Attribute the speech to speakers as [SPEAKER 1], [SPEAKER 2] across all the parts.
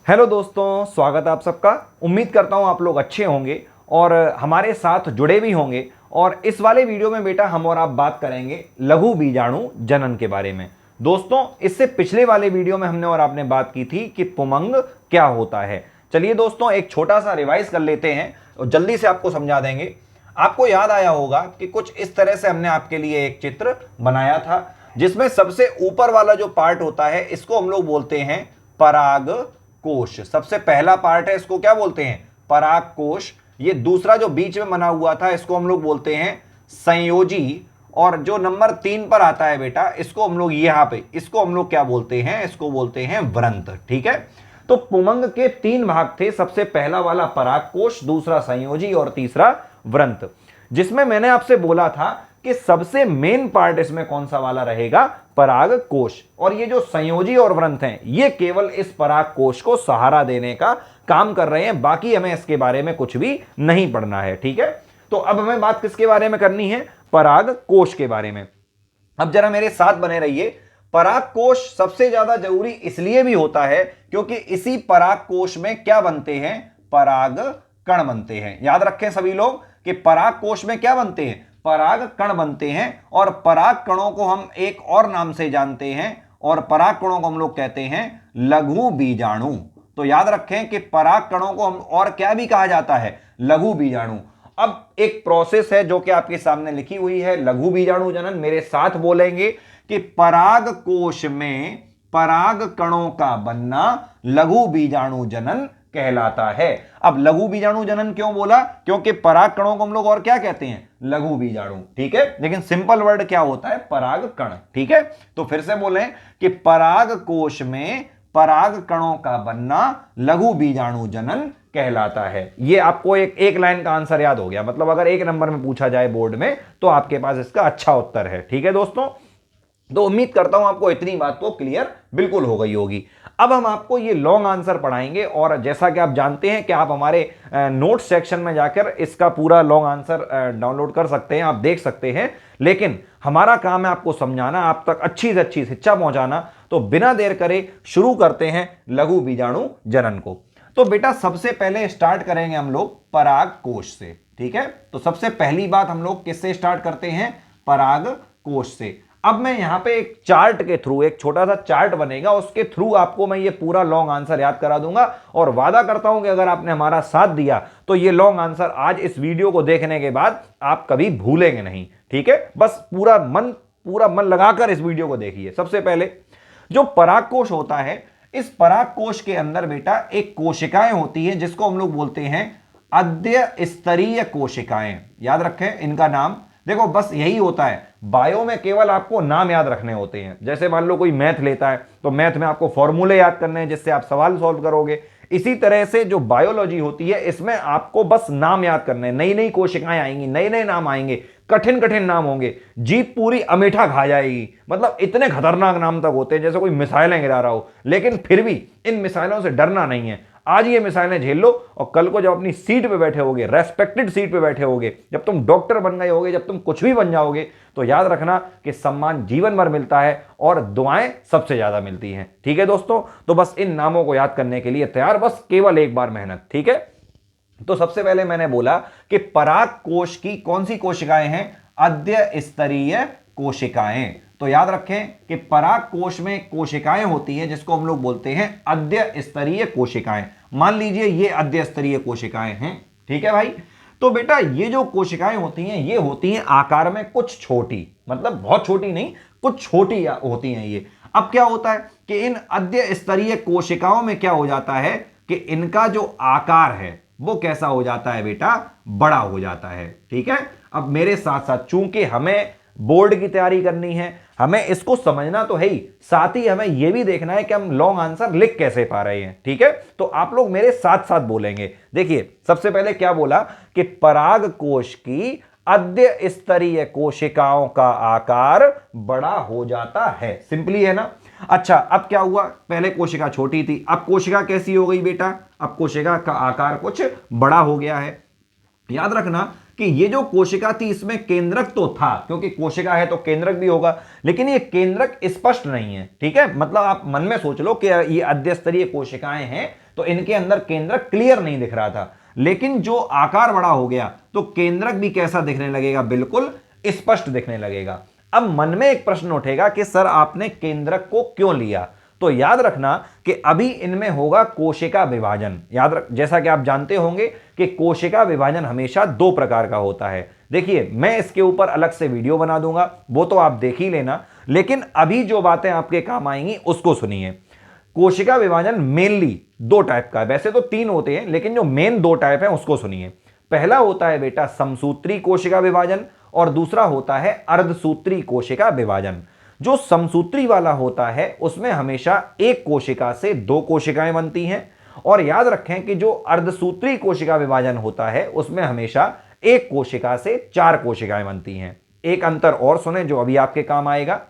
[SPEAKER 1] Hello दोस्तों, स्वागत है आप सबका। उम्मीद करता हूँ आप लोग अच्छे होंगे और हमारे साथ जुड़े भी होंगे। और इस वाले वीडियो में बेटा हम और आप बात करेंगे लघु बीजाणु जनन के बारे में। दोस्तों, इससे पिछले वाले वीडियो में हमने और आपने बात की थी कि पुमंग क्या होता है। चलिए दोस्तों, एक छोटा सा रिवाइज कर लेते हैं और जल्दी से आपको समझा देंगे। आपको याद आया होगा कि कुछ इस तरह से हमने आपके लिए एक चित्र बनाया था, जिसमें सबसे ऊपर वाला जो पार्ट होता है इसको हम लोग बोलते हैं पराग कोश। सबसे पहला पार्ट है, इसको क्या बोलते हैं? पराग कोश। ये दूसरा जो बीच में बना हुआ था इसको हम लोग बोलते हैं संयोजी। और जो नंबर 3 पर आता है बेटा, इसको हम लोग यहां पे, इसको हम लोग क्या बोलते हैं? इसको बोलते हैं व्रंत। ठीक है, तो पुमंग के 3 भाग थे। सबसे पहला वाला पराग कोश, दूसरा संयोजी और तीसरा व्रंत। जिसमें मैंने आपसे बोला था कि सबसे मेन पार्ट इसमें कौन सा वाला रहेगा? पराग कोश। और ये जो संयोजी और व्रंत हैं, ये केवल इस पराग कोश को सहारा देने का काम कर रहे हैं। बाकी हमें इसके बारे में कुछ भी नहीं पढ़ना है। ठीक है, तो अब हमें बात किसके बारे में करनी है? पराग कोश के बारे में। अब जरा मेरे साथ बने रहिए। पराग कोश सबसे ज्यादा जरूरी इसलिए भी होता है क्योंकि इसी पराग कोश में क्या बनते हैं? पराग कण बनते हैं। याद रखें सभी लोग कि पराग कोश में क्या बनते हैं? पराग कण बनते हैं। और पराग कणों को हम एक और नाम से जानते हैं, और पराग कणों को हम लोग कहते हैं लघु बीजाणु। तो याद रखें कि पराग कणों को हम और क्या भी कहा जाता है? लघु बीजाणु। अब एक प्रोसेस है जो कि आपके सामने लिखी हुई है, लघु बीजाणु जनन। मेरे साथ बोलेंगे कि पराग कोश में पराग कणों का बनना लघु बीजाणु जनन कहलाता है। अब लघु बीजाणु जनन क्यों बोला? क्योंकि पराग कणों को हम लोग और क्या कहते हैं? लघु बीजाणु। ठीक है, लेकिन सिंपल वर्ड क्या होता है? पराग कण। ठीक है, तो फिर से बोलें कि पराग कोश में पराग कणों का बनना लघु बीजाणु जनन कहलाता है। ये आपको एक लाइन का आंसर याद हो गया। मतलब अगर 1 नंबर में पूछा जाए बोर्ड में तो आपके पास इसका अच्छा उत्तर है। ठीक है दोस्तों, तो उम्मीद करता हूं आपको इतनी बात तो क्लियर बिल्कुल हो गई होगी। अब हम आपको ये लॉन्ग आंसर पढ़ाएंगे, और जैसा कि आप जानते हैं कि आप हमारे नोट सेक्शन में जाकर इसका पूरा लॉन्ग आंसर डाउनलोड कर सकते हैं, आप देख सकते हैं। लेकिन हमारा काम है आपको समझाना, आप तक अच्छी से अच्छी शिक्षा पहुंचाना। तो बिना देर करे शुरू करते हैं लघु बीजाणु जनन को। तो बेटा सबसे पहले स्टार्ट करेंगे हम लोग पराग कोश से। ठीक है, तो सबसे पहली बात हम लोग किससे स्टार्ट करते हैं? पराग कोश से। अब मैं यहां पे एक चार्ट के थ्रू, एक छोटा सा चार्ट बनेगा, उसके थ्रू आपको मैं ये पूरा लॉन्ग आंसर याद करा दूंगा। और वादा करता हूं कि अगर आपने हमारा साथ दिया तो ये लॉन्ग आंसर आज इस वीडियो को देखने के बाद आप कभी भूलेंगे नहीं। ठीक है, बस पूरा मन लगाकर इस वीडियो को देखिए। सबसे पहले जो पराग कोश होता है, इस पराग कोश के अंदर बेटा एक कोशिकाएं होती है जिसको हम लोग बोलते हैं अद्य स्तरीय कोशिकाएं। याद रखें इनका नाम। देखो बस यही होता है, बायो में केवल आपको नाम याद रखने होते हैं। जैसे मान लो कोई मैथ लेता है तो मैथ में आपको फॉर्मूले याद करने हैं जिससे आप सवाल सॉल्व करोगे। इसी तरह से जो बायोलॉजी होती है, इसमें आपको बस नाम याद करने हैं। नई नई कोशिकाएं आएंगी, नए नए नाम आएंगे, कठिन कठिन नाम होंगे, जीभ पूरी अमीठा खा जाएगी। मतलब इतने खतरनाक नाम तक होते हैं जैसे कोई मिसाइलें गिरा रहा हो। लेकिन फिर भी इन मिसाइलों से डरना नहीं है। आज ये मिसाइलें झेल लो और कल को जब अपनी सीट पे बैठे होगे, रेस्पेक्टेड सीट पे बैठे होगे, जब तुम डॉक्टर बन गए होगे, जब तुम कुछ भी बन जाओगे, तो याद रखना कि सम्मान जीवन भर मिलता है और दुआएं सबसे ज्यादा मिलती हैं। ठीक है दोस्तों, तो बस इन नामों को याद करने के लिए तैयार, बस केवल एक बार मेहनत। ठीक है, तो सबसे पहले मैंने बोला कि पराग कोश की कौन सी कोशिकाएं हैं? अद्य स्तरीय कोशिकाएं। तो याद रखें कि पराग कोश में कोशिकाएं होती हैं जिसको हम लोग बोलते हैं अद्य स्तरीय कोशिकाएं। मान लीजिए ये अद्य स्तरीय कोशिकाएं हैं। ठीक है भाई, तो बेटा ये जो कोशिकाएं होती हैं, ये होती हैं आकार में कुछ छोटी, मतलब बहुत छोटी नहीं, कुछ छोटी होती हैं ये। अब क्या होता है कि इन अद्य स्तरीय कोशिकाओं में क्या हो जाता है कि इनका जो आकार है वो कैसा हो जाता है बेटा? बड़ा हो जाता है। ठीक है, अब मेरे साथ साथ, चूंकि हमें बोर्ड की तैयारी करनी है, हमें इसको समझना तो है ही, साथ ही हमें यह भी देखना है कि हम लॉन्ग आंसर लिख कैसे पा रहे हैं। ठीक है, तो आप लोग मेरे साथ साथ बोलेंगे। देखिए सबसे पहले क्या बोला कि पराग कोश की अद्य स्तरीय कोशिकाओं का आकार बड़ा हो जाता है। सिंपली है ना। अच्छा, अब क्या हुआ? पहले कोशिका छोटी थी, अब कोशिका कैसी हो गई बेटा? अब कोशिका का आकार कुछ बड़ा हो गया है। याद रखना कि ये जो कोशिका थी इसमें केंद्रक तो था, क्योंकि कोशिका है तो केंद्रक भी होगा, लेकिन ये केंद्रक स्पष्ट नहीं है। ठीक है, मतलब आप मन में सोच लो कि ये अद्य स्तरीय कोशिकाएं हैं तो इनके अंदर केंद्रक क्लियर नहीं दिख रहा था। लेकिन जो आकार बड़ा हो गया तो केंद्रक भी कैसा दिखने लगेगा, बिल्कुल स्पष्ट दिखने लगेगा। अब मन में एक प्रश्न उठेगा कि सर आपने केंद्रक को क्यों लिया? तो याद रखना कि अभी इनमें होगा कोशिका विभाजन। जैसा कि आप जानते होंगे कि कोशिका विभाजन हमेशा दो प्रकार का होता है। देखिए, मैं इसके ऊपर अलग से वीडियो बना दूंगा, वो तो आप देख ही लेना, लेकिन अभी जो बातें आपके काम आएंगी उसको सुनिए। कोशिका विभाजन मेनली दो टाइप का है, वैसे तो तीन होते हैं, लेकिन जो मेन दो टाइप है उसको सुनिए। पहला होता है बेटा समसूत्री कोशिका विभाजन और दूसरा होता है अर्धसूत्री कोशिका विभाजन। जो समसूत्री वाला होता है उसमें हमेशा एक कोशिका से दो कोशिकाएं बनती हैं, और याद रखें कि जो अर्धसूत्री कोशिका विभाजन होता है उसमें हमेशा एक कोशिका से चार कोशिकाएं बनती हैं। एक अंतर और सुने जो अभी आपके काम आएगा,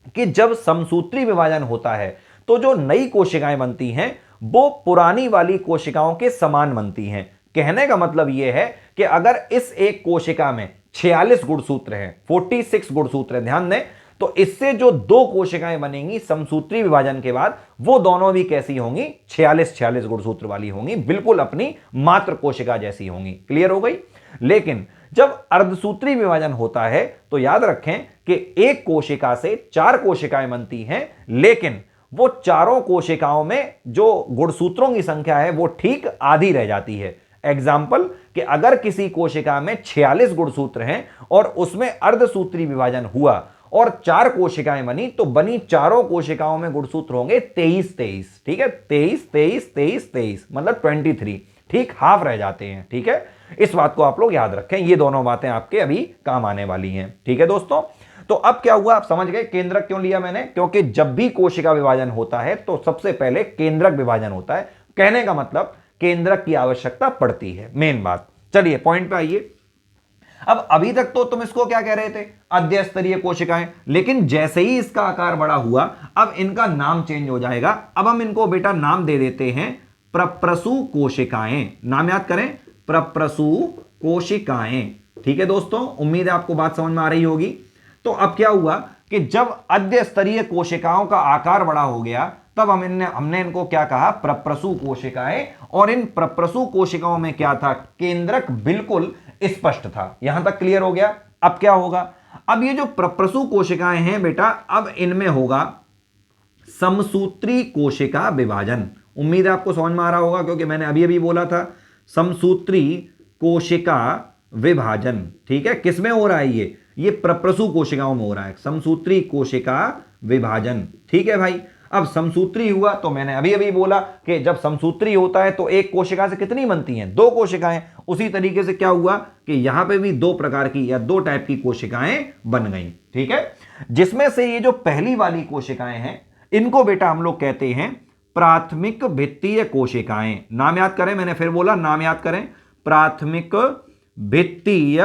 [SPEAKER 1] कि जब समसूत्री विभाजन होता है तो जो नई कोशिकाएं बनती हैं वो पुरानी वाली कोशिकाओं के समान बनती हैं। कहने का मतलब यह है कि अगर इस एक कोशिका में 46 गुणसूत्र हैं, 46 गुणसूत्र हैं, ध्यान दें, तो इससे जो दो कोशिकाएं बनेंगी समसूत्री विभाजन के बाद, वो दोनों भी कैसी होंगी, 46 गुणसूत्र वाली होंगी, बिल्कुल अपनी मात्र कोशिका जैसी होंगी। क्लियर हो गई? लेकिन जब अर्धसूत्री विभाजन होता है तो याद रखें कि एक कोशिका से चार कोशिकाएं बनती हैं, लेकिन वो चारों कोशिकाओं में जो गुणसूत्रों की संख्या है वो ठीक आधी रह जाती है। एग्जाम्पल, कि अगर किसी कोशिका में 46 गुणसूत्र हैं और उसमें अर्धसूत्री विभाजन हुआ और चार कोशिकाएं बनी, तो बनी चारों कोशिकाओं में गुणसूत्र होंगे 23, ठीक है, 23, मतलब 23, ठीक हाफ रह जाते हैं। ठीक है, इस बात को आप लोग याद रखें, ये दोनों बातें आपके अभी काम आने वाली हैं। ठीक है दोस्तों, तो अब क्या हुआ, आप समझ गए केंद्रक क्यों लिया मैंने? क्योंकि जब भी कोशिका विभाजन होता है तो सबसे पहले केंद्रक विभाजन होता है। कहने का मतलब केंद्रक की आवश्यकता पड़ती है, मेन बात। चलिए पॉइंट पे आइए। अब अभी तक तो तुम इसको क्या कह रहे थे, अध्यस्तरीय कोशिकाएं, लेकिन जैसे ही इसका आकार बड़ा हुआ अब इनका नाम चेंज हो जाएगा। अब हम इनको बेटा नाम दे देते हैं प्रप्रसु कोशिकाएं। नाम याद करें, प्रप्रसु कोशिकाएं। ठीक है दोस्तों, उम्मीद है आपको बात समझ में आ रही होगी। तो अब क्या हुआ कि जब अध्यस्तरीय कोशिकाओं का आकार बड़ा हो गया तब हमने इनको क्या कहा, प्रप्रसु कोशिकाएं। और इन प्रप्रसु कोशिकाओं में क्या था, केंद्रक बिल्कुल स्पष्ट था। यहां तक क्लियर हो गया? अब क्या होगा, अब ये जो प्रप्रसु कोशिकाएं हैं बेटा, अब इनमें होगा समसूत्री कोशिका विभाजन। उम्मीद है आपको समझ में आ रहा होगा, क्योंकि मैंने अभी अभी बोला था समसूत्री कोशिका विभाजन। ठीक है, किसमें हो रहा है ये प्रप्रसु कोशिकाओं में हो रहा है, समसूत्री कोशिका विभाजन। ठीक है भाई, अब समसूत्री हुआ तो मैंने अभी अभी बोला कि जब समसूत्री होता है तो एक कोशिका से कितनी बनती हैं, दो कोशिकाएं। उसी तरीके से क्या हुआ कि यहां पे भी दो प्रकार की या दो टाइप की कोशिकाएं बन गई। ठीक है, जिसमें से ये जो पहली वाली कोशिकाएं हैं इनको बेटा हम लोग कहते हैं प्राथमिक भित्तीय कोशिकाएं। नाम याद करें, मैंने फिर बोला नाम याद करें, प्राथमिक भित्तीय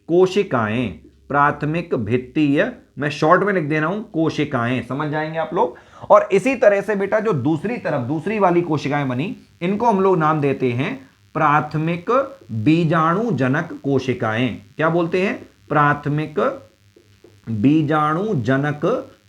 [SPEAKER 1] कोशिकाएं। प्राथमिक भित्तीय, मैं शॉर्ट में लिख दे रहा हूं, कोशिकाएं, समझ जाएंगे आप लोग। और इसी तरह से बेटा जो दूसरी तरफ दूसरी वाली कोशिकाएं बनी, इनको हम लोग नाम देते हैं प्राथमिक बीजाणु जनक कोशिकाएं। क्या बोलते हैं, प्राथमिक बीजाणु जनक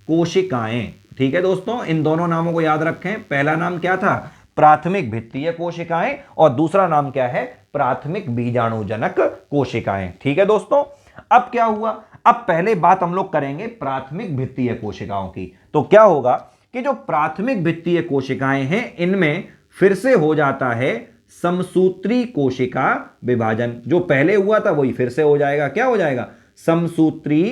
[SPEAKER 1] कोशिकाएं। ठीक है दोस्तों, इन दोनों नामों को याद रखें। पहला नाम क्या था, प्राथमिक भित्तीय कोशिकाएं, और दूसरा नाम क्या है, प्राथमिक बीजाणु जनक कोशिकाएं। ठीक है दोस्तों, अब क्या हुआ, अब पहले बात हम लोग करेंगे प्राथमिक भित्तीय कोशिकाओं की। तो क्या होगा कि जो प्राथमिक भित्तीय कोशिकाएं हैं इनमें फिर से हो जाता है समसूत्री कोशिका विभाजन। जो पहले हुआ था वही फिर से हो जाएगा। क्या हो जाएगा, समसूत्री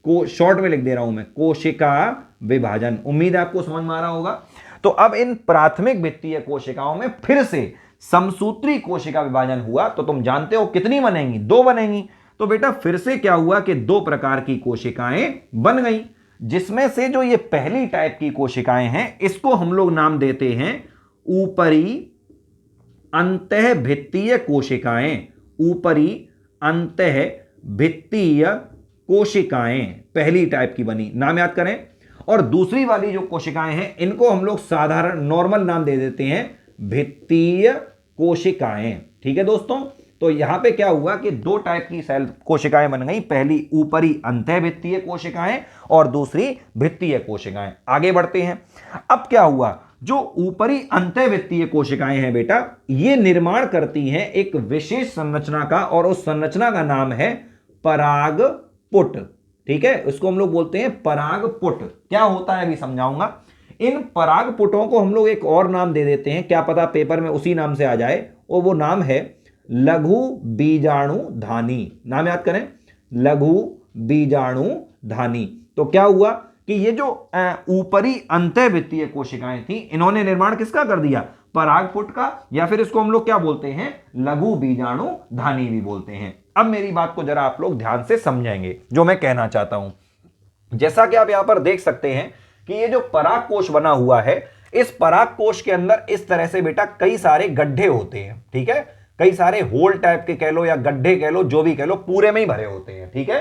[SPEAKER 1] को, शॉर्ट में लिख दे रहा हूं मैं, कोशिका विभाजन। उम्मीद है आपको समझ में आ रहा होगा। तो अब इन प्राथमिक भित्तीय कोशिकाओं में फिर से समसूत्री कोशिका विभाजन हुआ, तो तुम जानते हो कितनी बनेंगी, दो बनेंगी। तो बेटा फिर से क्या हुआ कि दो प्रकार की कोशिकाएं बन गई, जिसमें से जो ये पहली टाइप की कोशिकाएं हैं इसको हम लोग नाम देते हैं ऊपरी अंतःभित्तीय कोशिकाएं। ऊपरी अंतःभित्तीय कोशिकाएं पहली टाइप की बनी, नाम याद करें। और दूसरी वाली जो कोशिकाएं हैं इनको हम लोग साधारण नॉर्मल नाम दे देते हैं भित्तीय कोशिकाएं। ठीक है दोस्तों, तो यहां पे क्या हुआ कि दो टाइप की सेल कोशिकाएं बन गई, पहली ऊपरी अंतःभित्तीय कोशिकाएं और दूसरी भित्तीय कोशिकाएं। आगे बढ़ते हैं। अब क्या हुआ जो ऊपरी अंतःवित्तीय कोशिकाएं हैं बेटा, ये निर्माण करती हैं एक विशेष संरचना का, और उस संरचना का नाम है परागपुट। ठीक है, उसको हम लोग बोलते हैं परागपुट। क्या होता है अभी समझाऊंगा। इन परागपुटों को हम लोग एक और नाम दे देते हैं, क्या पता पेपर में उसी नाम से आ जाए, और वो नाम है लघु बीजाणुधानी। नाम याद करें, लघु बीजाणुधानी। तो क्या हुआ कि ये जो ऊपरी अंतःवित्तीय कोशिकाएं थी, इन्होंने निर्माण किसका कर दिया, परागपुट का, या फिर इसको हम लोग क्या बोलते हैं, लघु बीजाणुधानी भी बोलते हैं। अब मेरी बात को जरा आप लोग ध्यान से समझेंगे जो मैं कहना चाहता हूं। जैसा कि आप यहां पर देख सकते हैं कि ये जो परागकोश बना हुआ है, इस परागकोश के अंदर इस तरह से बेटा कई सारे गड्ढे होते हैं। ठीक है, कई सारे होल टाइप के कह लो या गड्ढे कह लो, जो भी कह लो, पूरे में ही भरे होते हैं। ठीक है,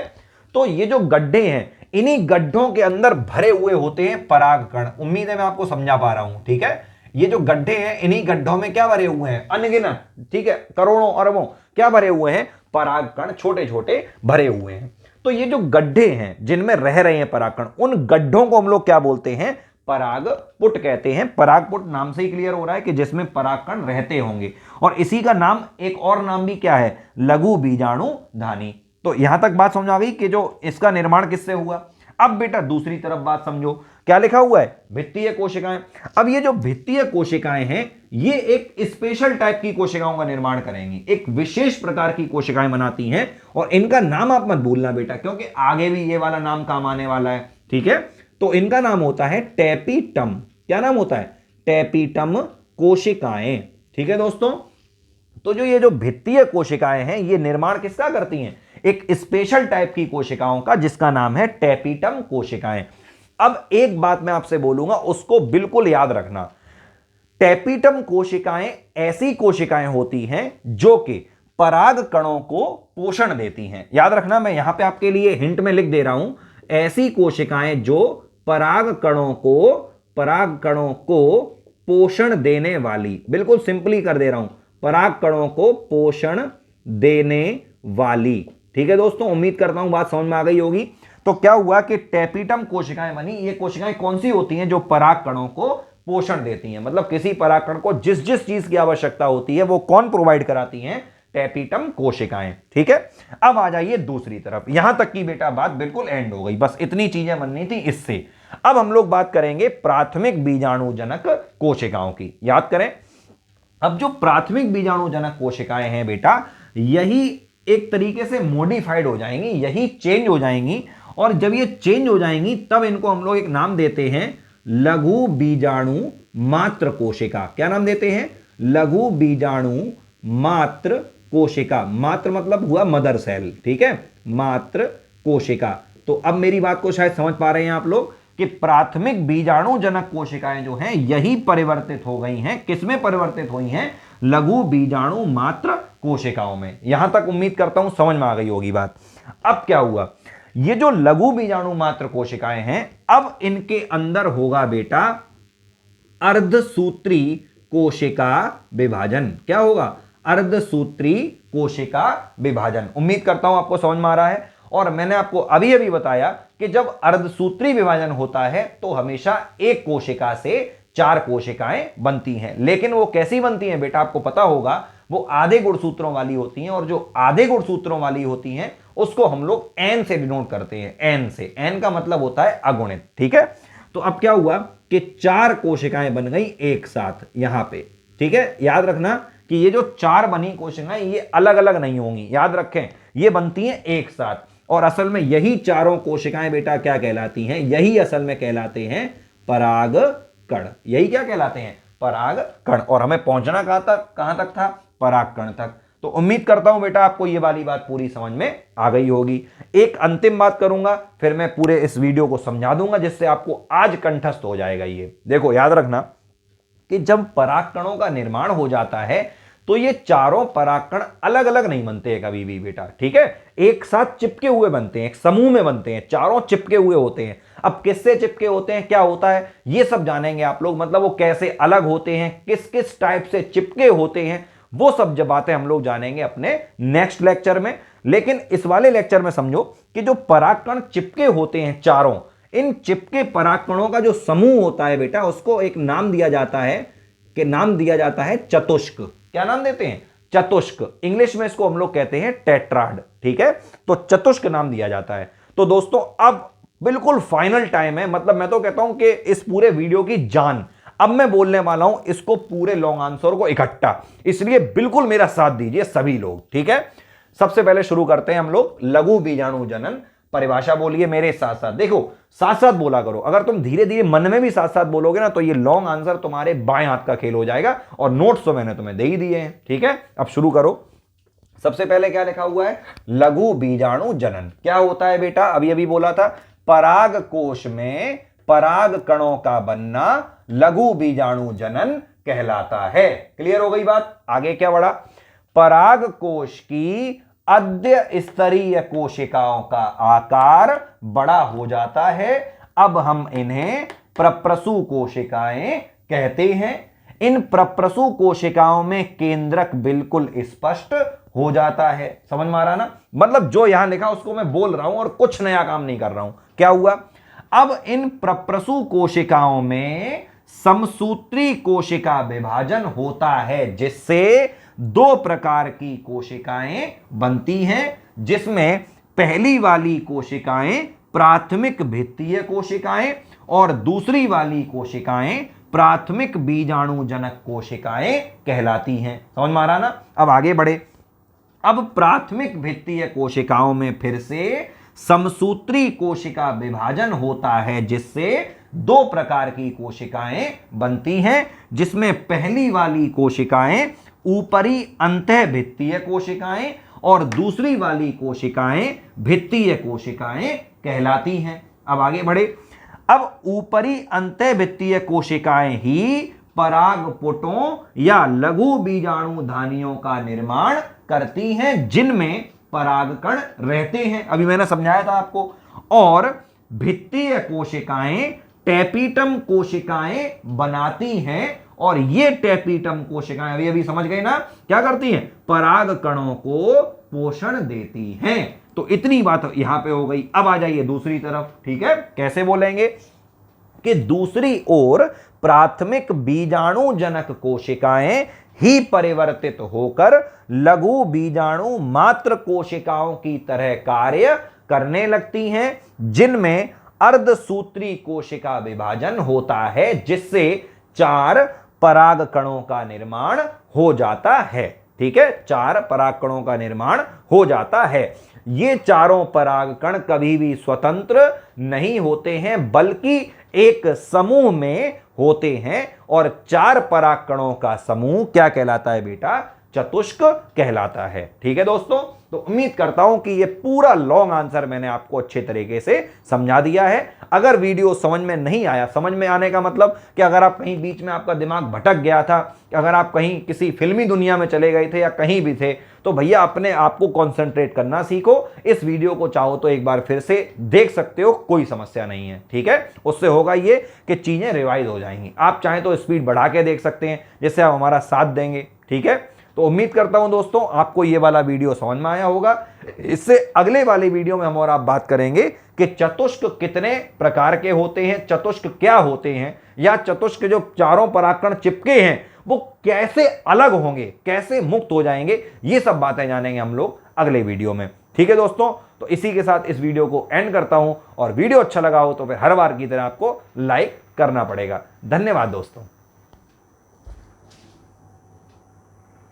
[SPEAKER 1] तो ये जो गड्ढे हैं, इन्हीं गड्ढों के अंदर भरे हुए होते हैं परागकण। उम्मीद है मैं आपको समझा पा रहा हूं। ठीक है, ये जो गड्ढे हैं, इन्हीं गड्ढों में क्या भरे हुए हैं, अनगिनत, ठीक है, करोड़ों अरबों क्या भरे हुए हैं, परागकण छोटे छोटे भरे हुए हैं। तो ये जो गड्ढे हैं जिनमें रह रहे हैं परागकण, उन गड्ढों को हम लोग क्या बोलते हैं, परागपुट कहते हैं। परागपुट नाम से ही क्लियर हो रहा है कि जिसमें परागकण रहते होंगे, और इसी का नाम, एक और नाम भी क्या है, लघु बीजाणुधानी। तो यहां तक बात समझ आ गई कि जो इसका निर्माण किससे हुआ। अब बेटा दूसरी तरफ बात समझो, क्या लिखा हुआ है, भित्तीय कोशिकाएं। अब ये जो भित्तीय कोशिकाएं हैं, ये एक स्पेशल टाइप की कोशिकाओं का निर्माण करेंगी, एक विशेष प्रकार की कोशिकाएं बनाती हैं, और इनका नाम आप मत भूलना बेटा, क्योंकि आगे भी ये वाला नाम काम आने वाला है। ठीक है, तो इनका नाम होता है टैपीटम। क्या नाम होता है, टैपीटम कोशिकाएं। ठीक है दोस्तों, तो जो ये जो भित्तीय कोशिकाएं हैं, ये निर्माण किसका करती हैं, एक स्पेशल टाइप की कोशिकाओं का, जिसका नाम है टैपीटम कोशिकाएं। अब एक बात मैं आपसे बोलूंगा, उसको बिल्कुल याद रखना। टैपीटम कोशिकाएं ऐसी कोशिकाएं होती हैं जो कि पराग कणों को पोषण देती हैं। याद रखना, मैं यहां पे आपके लिए हिंट में लिख दे रहा हूं, ऐसी कोशिकाएं जो पराग कणों को पोषण देने वाली, बिल्कुल सिंपली कर दे रहा हूं, पराग कणों को पोषण देने वाली। ठीक है दोस्तों, उम्मीद करता हूं बात समझ में आ गई होगी। तो क्या हुआ कि टैपीटम कोशिकाएं बनी। ये कोशिकाएं कौन सी होती हैं, जो पराग कणों को पोषण देती हैं, मतलब किसी परागकण को जिस जिस चीज की आवश्यकता होती है वो कौन प्रोवाइड कराती हैं, टैपीटम कोशिकाएं। ठीक है, अब आ जाइए दूसरी तरफ। यहां तक की बेटा बात बिल्कुल एंड हो गई, बस इतनी चीजें बननी थी इससे। अब हम लोग बात करेंगे प्राथमिक बीजाणुजनक कोशिकाओं की। याद करें, अब जो प्राथमिक बीजाणुजनक कोशिकाएं हैं बेटा, यही एक तरीके से मॉडिफाइड हो जाएंगी, यही चेंज हो जाएंगी, और जब ये चेंज हो जाएंगी तब इनको हम लोग एक नाम देते हैं, लघु बीजाणु मात्र कोशिका। क्या नाम देते हैं, लघु बीजाणु मात्र कोशिका। मात्र मतलब हुआ मदर सेल। ठीक है, मात्र कोशिका। तो अब मेरी बात को शायद समझ पा रहे हैं आप लोग कि प्राथमिक बीजाणुजनक कोशिकाएं जो हैं, यही परिवर्तित हो गई हैं। किसमें परिवर्तित हुई हैं, लघु बीजाणु मात्र कोशिकाओं में। यहां तक उम्मीद करता हूं समझ में आ गई होगी बात। अब क्या हुआ, ये जो लघु बीजाणु मात्र कोशिकाएं हैं, अब इनके अंदर होगा बेटा अर्धसूत्री कोशिका विभाजन। क्या होगा, अर्धसूत्री कोशिका विभाजन। उम्मीद करता हूं आपको समझ में आ रहा है। और मैंने आपको अभी अभी बताया कि जब अर्धसूत्री विभाजन होता है तो हमेशा एक कोशिका से 4 कोशिकाएं बनती हैं। लेकिन वो कैसी बनती हैं बेटा, आपको पता होगा, वो आधे गुणसूत्रों वाली होती हैं, और जो आधे गुणसूत्रों वाली होती हैं उसको हम लोग एन से डिनोट करते हैं, एन से। एन का मतलब होता है अगुणित। ठीक है, तो अब क्या हुआ कि 4 कोशिकाएं बन गई एक साथ यहां पे। ठीक है, याद रखना कि ये जो 4 बनी कोशिकाएं, ये अलग अलग नहीं होंगी, याद रखें, ये बनती हैं एक साथ। और असल में यही चारों कोशिकाएं बेटा क्या कहलाती हैं, यही असल में कहलाते हैं परागकण। यही क्या कहलाते हैं, परागकण। और हमें पहुंचना कहां तक था, परागकण तक। तो उम्मीद करता हूं बेटा आपको ये वाली बात पूरी समझ में आ गई होगी। एक अंतिम बात करूंगा, फिर मैं पूरे इस वीडियो को समझा दूंगा, जिससे आपको आज कंठस्थ हो जाएगा। ये देखो, याद रखना कि जब परागकणों का निर्माण हो जाता है तो ये चारों परागकण अलग अलग नहीं बनते हैं कभी भी बेटा। ठीक है, एक साथ चिपके हुए बनते हैं, एक समूह में बनते हैं, चारों चिपके हुए होते हैं। अब किससे चिपके होते हैं, क्या होता है, ये सब जानेंगे आप लोग। मतलब वो कैसे अलग होते हैं, किस किस टाइप से चिपके होते हैं, वो सब जब बातें हम लोग जानेंगे अपने नेक्स्ट लेक्चर में। लेकिन इस वाले लेक्चर में समझो कि जो परागकण चिपके होते हैं चारों, इन चिपके परागकणों का जो समूह होता है बेटा, उसको एक नाम दिया जाता है, कि नाम दिया जाता है चतुष्क। क्या नाम देते हैं? चतुष्क। इंग्लिश में इसको हम लोग कहते हैं टेट्राड। ठीक है, तो चतुष्क नाम दिया जाता है। तो दोस्तों अब बिल्कुल फाइनल टाइम है, मतलब मैं तो कहता हूं कि इस पूरे वीडियो की जान अब मैं बोलने वाला हूं, इसको पूरे लॉन्ग आंसर को इकट्ठा, इसलिए बिल्कुल मेरा साथ दीजिए सभी लोग। ठीक है, सबसे पहले शुरू करते हैं हम लोग लघु बीजाणु जनन। परिभाषा बोलिए मेरे साथ साथ, देखो साथ साथ बोला करो, अगर तुम धीरे धीरे मन में भी साथ साथ बोलोगे ना तो ये लॉन्ग आंसर तुम्हारे बाएं हाथ का खेल हो जाएगा, और नोट्स तो मैंने तुम्हें दे ही दिए हैं। ठीक है, अब शुरू करो। सबसे पहले क्या लिखा हुआ है? लघु बीजाणु जनन। क्या होता है बेटा? अभी अभी बोला था, पराग कोश में पराग कणों का बनना लघु बीजाणु जनन कहलाता है। क्लियर हो गई बात? आगे क्या बढ़ा? पराग कोश की अद्य स्तरीय कोशिकाओं का आकार बड़ा हो जाता है। अब हम इन्हें प्रप्रसु कोशिकाएं कहते हैं। इन प्रप्रसु कोशिकाओं में केंद्रक बिल्कुल स्पष्ट हो जाता है। समझ में आ रहा ना? मतलब जो यहां लिखा उसको मैं बोल रहा हूं और कुछ नया काम नहीं कर रहा हूं। क्या हुआ? अब इन प्रप्रसु कोशिकाओं में समसूत्री कोशिका विभाजन होता है, जिससे दो प्रकार की कोशिकाएं बनती हैं, जिसमें पहली वाली कोशिकाएं प्राथमिक भित्तीय कोशिकाएं और दूसरी वाली कोशिकाएं प्राथमिक बीजाणुजनक कोशिकाएं कहलाती हैं। समझ में आ रहा ना? अब आगे बढ़े। अब प्राथमिक भित्तीय कोशिकाओं में फिर से समसूत्री कोशिका विभाजन होता है, जिससे दो प्रकार की कोशिकाएं बनती हैं, जिसमें पहली वाली कोशिकाएं ऊपरी अंतःभित्तीय कोशिकाएं और दूसरी वाली कोशिकाएं भित्तीय कोशिकाएं कहलाती हैं। अब आगे बढ़े। अब ऊपरी अंतःभित्तीय कोशिकाएं ही परागपुटों या लघु बीजाणुधानियों का निर्माण करती हैं, जिनमें परागकण रहते हैं। अभी मैंने समझाया था आपको। और भित्तीय कोशिकाएं टेपिटम कोशिकाएं बनाती हैं, और ये टेपिटम कोशिकाएं अभी अभी समझ गए ना क्या करती हैं? परागकणों को पोषण देती हैं। तो इतनी बात यहां पे हो गई। अब आ जाइए दूसरी तरफ। ठीक है, कैसे बोलेंगे कि दूसरी ओर प्राथमिक बीजाणुजनक कोशिकाएं ही परिवर्तित होकर लघु बीजाणु मात्र कोशिकाओं की तरह कार्य करने लगती हैं, जिनमें अर्धसूत्री कोशिका विभाजन होता है, जिससे चार परागकणों का निर्माण हो जाता है। ठीक है, चार परागकणों का निर्माण हो जाता है। ये चारों परागकण कभी भी स्वतंत्र नहीं होते हैं, बल्कि एक समूह में होते हैं, और चार परागकणों का समूह क्या कहलाता है बेटा? चतुष्क कहलाता है। ठीक है दोस्तों, तो उम्मीद करता हूं कि ये पूरा लॉन्ग आंसर मैंने आपको अच्छे तरीके से समझा दिया है। अगर वीडियो समझ में नहीं आया, समझ में आने का मतलब कि अगर आप कहीं बीच में आपका दिमाग भटक गया था, अगर आप कहीं किसी फिल्मी दुनिया में चले गए थे या कहीं भी थे, तो भैया अपने आप को कॉन्सेंट्रेट करना सीखो। इस वीडियो को चाहो तो एक बार फिर से देख सकते हो, कोई समस्या नहीं है। ठीक है, उससे होगा ये कि चीजें रिवाइज हो जाएंगी। आप चाहें तो स्पीड बढ़ा के देख सकते हैं, जिससे आप हमारा साथ देंगे। ठीक है, तो उम्मीद करता हूं दोस्तों आपको ये वाला वीडियो समझ में आया होगा। इससे अगले वाले वीडियो में हम और आप बात करेंगे कि चतुष्क कितने प्रकार के होते हैं, चतुष्क क्या होते हैं, या चतुष्क जो चारों परागकण चिपके हैं वो कैसे अलग होंगे, कैसे मुक्त हो जाएंगे, ये सब बातें जानेंगे हम लोग अगले वीडियो में। ठीक है दोस्तों, तो इसी के साथ इस वीडियो को एंड करता हूं, और वीडियो अच्छा लगा हो तो फिर हर बार की तरह आपको लाइक करना पड़ेगा। धन्यवाद दोस्तों।